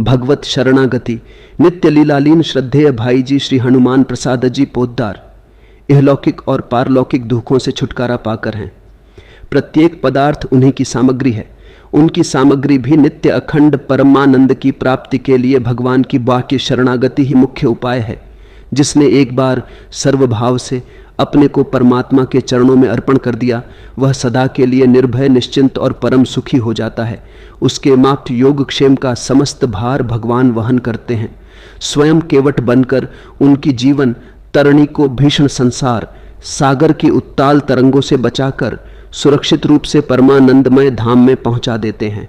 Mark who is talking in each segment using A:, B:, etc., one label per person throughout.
A: भगवत शरणागति नित्य लीलालीन श्रद्धेय भाई जी श्री हनुमान प्रसाद जी पोद्दार इहलौकिक और पारलौकिक दुखों से छुटकारा पाकर हैं। प्रत्येक पदार्थ उन्हीं की सामग्री है। उनकी सामग्री भी नित्य अखंड परमानंद की प्राप्ति के लिए भगवान की बाह्य शरणागति ही मुख्य उपाय है। जिसने एक बार सर्वभाव से अपने को परमात्मा के चरणों में अर्पण कर दिया, वह सदा के लिए निर्भय, निश्चिंत और परम सुखी हो जाता है। उसके माप्त योगक्षेम का समस्त भार भगवान वहन करते हैं। स्वयं केवट बनकर उनकी जीवन तरणी को भीषण संसार सागर की उत्ताल तरंगों से बचाकर सुरक्षित रूप से परमानंदमय धाम में पहुंचा देते हैं।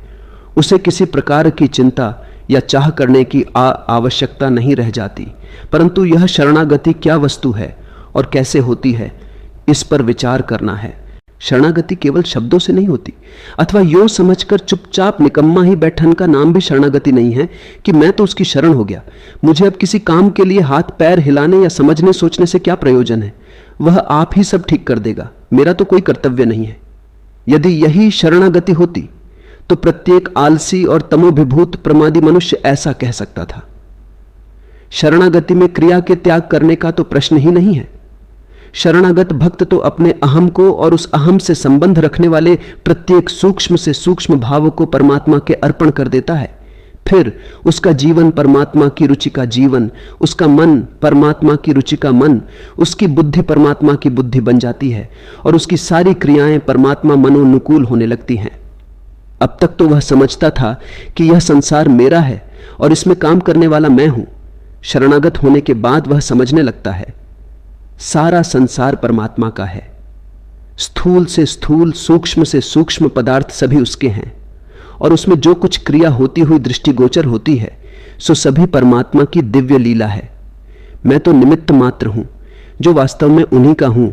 A: उसे किसी प्रकार की चिंता या चाह करने की आवश्यकता नहीं रह जाती। परंतु यह शरणागति क्या वस्तु है और कैसे होती है, इस पर विचार करना है। शरणागति केवल शब्दों से नहीं होती, अथवा यूं समझकर चुपचाप निकम्मा ही बैठन का नाम भी शरणागति नहीं है कि मैं तो उसकी शरण हो गया, मुझे अब किसी काम के लिए हाथ पैर हिलाने या समझने सोचने से क्या प्रयोजन है, वह आप ही सब ठीक कर देगा, मेरा तो कोई कर्तव्य नहीं है। यदि यही शरणागति होती तो प्रत्येक आलसी और तमोभिभूत प्रमादी मनुष्य ऐसा कह सकता था। शरणागति में क्रिया के त्याग करने का तो प्रश्न ही नहीं है। शरणागत भक्त तो अपने अहम को और उस अहम से संबंध रखने वाले प्रत्येक सूक्ष्म से सूक्ष्म भाव को परमात्मा के अर्पण कर देता है। फिर उसका जीवन परमात्मा की रुचि का जीवन, उसका मन परमात्मा की रुचि का मन, उसकी बुद्धि परमात्मा की बुद्धि बन जाती है और उसकी सारी क्रियाएं परमात्मा मनोनुकूल होने लगती हैं। अब तक तो वह समझता था कि यह संसार मेरा है और इसमें काम करने वाला मैं हूं। शरणागत होने के बाद वह समझने लगता है सारा संसार परमात्मा का है। स्थूल से स्थूल, सूक्ष्म से सूक्ष्म पदार्थ सभी उसके हैं और उसमें जो कुछ क्रिया होती हुई दृष्टिगोचर होती है सो सभी परमात्मा की दिव्य लीला है। मैं तो निमित्त मात्र हूं जो वास्तव में उन्हीं का हूं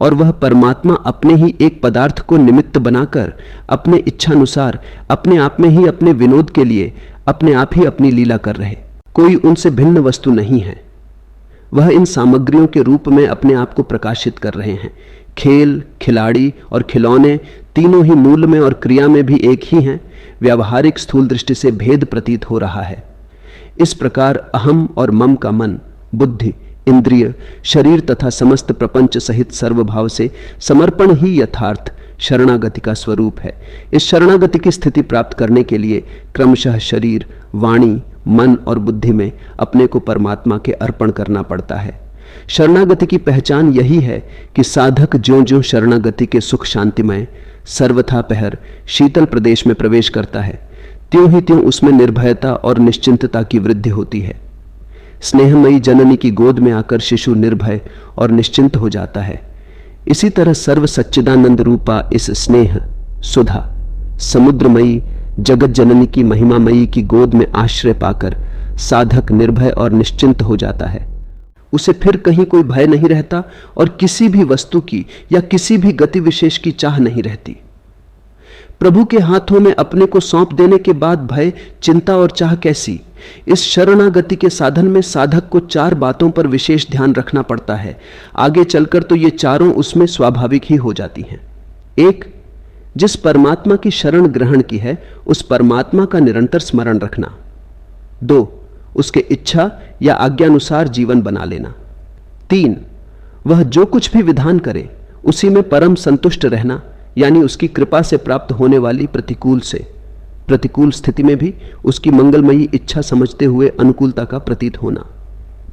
A: और वह परमात्मा अपने ही एक पदार्थ को निमित्त बनाकर अपने इच्छानुसार अपने आप में ही अपने विनोद के लिए अपने आप ही अपनी लीला कर रहे। कोई उनसे भिन्न वस्तु नहीं है। वह इन सामग्रियों के रूप में अपने आप को प्रकाशित कर रहे हैं। खेल, खिलाड़ी और खिलौने तीनों ही मूल में और क्रिया में भी एक ही हैं। व्यावहारिक स्थूल दृष्टि से भेद प्रतीत हो रहा है। इस प्रकार अहम और मम का मन, बुद्धि, इंद्रिय, शरीर तथा समस्त प्रपंच सहित सर्वभाव से समर्पण ही यथार्थ शरणागति का स्वरूप है। इस शरणागति की स्थिति प्राप्त करने के लिए क्रमशः शरीर, वाणी, मन और बुद्धि में अपने को परमात्मा के अर्पण करना पड़ता है। शरणागति की पहचान यही है कि साधक ज्यों-ज्यों शरणागति के सुख शांतिमय सर्वथा पहर शीतल प्रदेश में प्रवेश करता है, त्यों ही त्यों उसमें निर्भयता और निश्चिंतता की वृद्धि होती है। स्नेहमयी जननी की गोद में आकर शिशु निर्भय और निश्चिंत हो जाता है। इसी तरह सर्व सच्चिदानंद रूपा इस स्नेह सुधा समुद्रमयी जगत जननी की महिमामयी की गोद में आश्रय पाकर साधक निर्भय और निश्चिंत हो जाता है। उसे फिर कहीं कोई भय नहीं रहता और किसी भी वस्तु की या किसी भी गति विशेष की चाह नहीं रहती। प्रभु के हाथों में अपने को सौंप देने के बाद भय, चिंता और चाह कैसी? इस शरणागति के साधन में साधक को 4 बातों पर विशेष ध्यान रखना पड़ता है। आगे चलकर तो ये चारों उसमें स्वाभाविक ही हो जाती हैं। 1, जिस परमात्मा की शरण ग्रहण की है उस परमात्मा का निरंतर स्मरण रखना। 2, उसके इच्छा या आज्ञानुसार जीवन बना लेना। 3, वह जो कुछ भी विधान करे उसी में परम संतुष्ट रहना, यानी उसकी कृपा से प्राप्त होने वाली प्रतिकूल स्थिति में भी उसकी मंगलमयी इच्छा समझते हुए अनुकूलता का प्रतीत होना।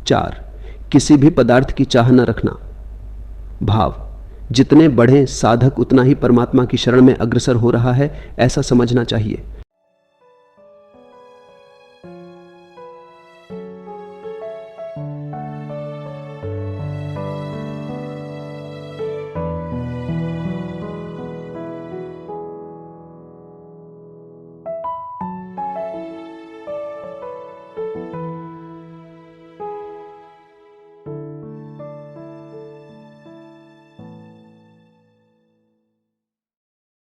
A: 4, किसी भी पदार्थ की चाह न रखना। भाव, जितने बढ़े साधक उतना ही परमात्मा की शरण में अग्रसर हो रहा है, ऐसा समझना चाहिए।